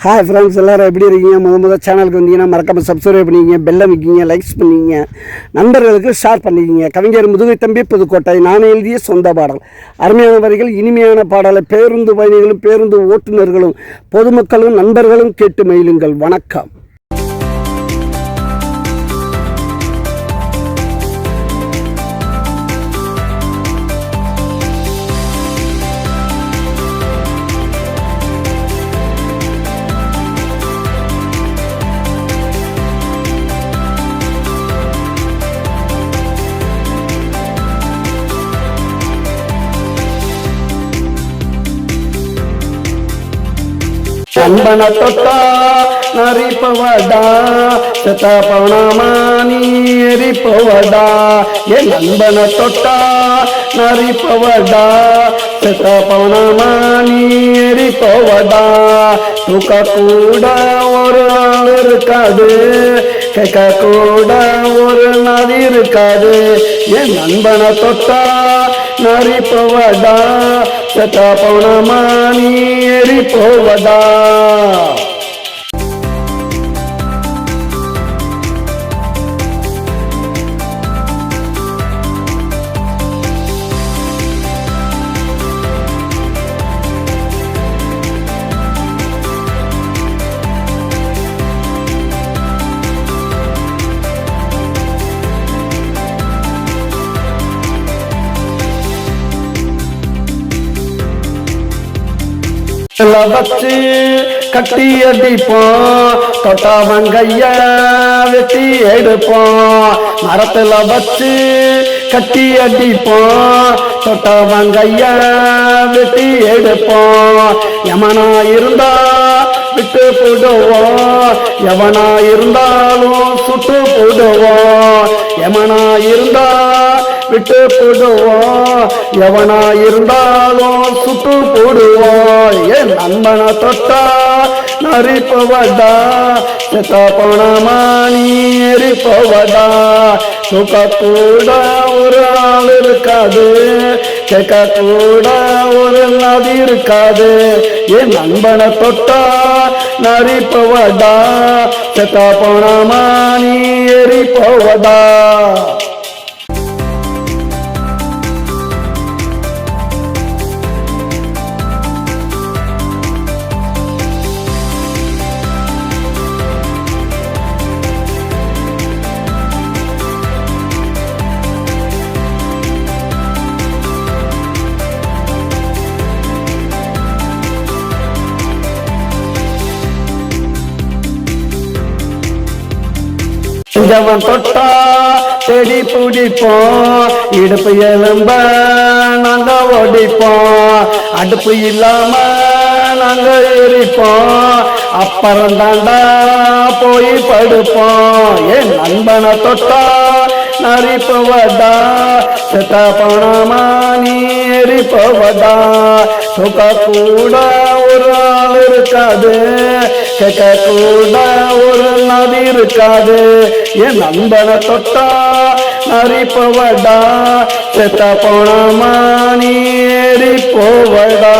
Hi friends, எல்லோரும் எப்படி இருக்கீங்க? முதல் சேனலுக்கு வந்தீங்கன்னா மறக்காமல் சப்ஸ்கிரைப் பண்ணிக்கிங்க, பெல் அமைக்கிங்க, லைக்ஸ் பண்ணிக்கிங்க, நண்பர்களுக்கு ஷேர் பண்ணிக்கிங்க. கவிஞர் முதுகை தம்பி புதுக்கோட்டை. நான் எழுதிய சொந்த பாடல். அருமையான வரிகள், இனிமையான பாடலை பேருந்து பயணிகளும் பேருந்து ஓட்டுநர்களும் பொதுமக்களும் நண்பர்களும் கேட்டு மகிழுங்கள். வணக்கம். நண்பன தொட்டா நரிப்பவடா சதபணமானி எரிப்பவடா. என் நண்பன தொட்டா நரிப்பவடா சதபணமானி எரிப்பவடா. தூக்க கூட ஒரு ஆள் இருக்காது, கேட்க கூட ஒரு நதி இருக்காது. என் நண்பன தொட்டா நரிப்பவடா சதபணமானி எரிப்பவடா. வச்சு கட்டி அடிப்போம், தொட்டாவங்கைய வெட்டி எடுப்போம். மரத்துல வச்சு கட்டி அடிப்போம், தொட்டாவங்கைய வெட்டி எடுப்போம். யமனா இருந்தா விட்டு போடுவோம், எவனா இருந்தாலும் சுட்டு போடுவோம். யமனா இருந்தா விட்டு போடுவோம், எவனா இருந்தாலும் சுட்டு போடுவோம். என் நண்பனை தொட்டா நரிப்பவடா சதபணமானி எரிப்பவடா. தூக்க கூட ஒரு ஆள் இருக்காது, கேட்க கூட ஒரு நதி இருக்காது. என் நண்பனை தொட்டா நரிப்பவடா சதபணமானி எரிப்பவடா. செஞ்சவன் தொட்டா செடி பிடிப்போம், இடுப்பு எலும்ப நாங்க ஓடிப்போம். அடுப்பு இல்லாம நாங்க எரிப்போம், அப்புறம் தாண்டா போய் படுப்போம். என் நண்பனை தொட்டா நரிப்பவடா சதபணமானி எரிப்பவடா. தூக்க கூட ஒரு ஆள் இருக்காது, கேட்க கூட ஒரு நதி இருக்காது. என் நண்பனை தொட்டா நரிப்பவடா சதபணமானி எரிப்பவடா.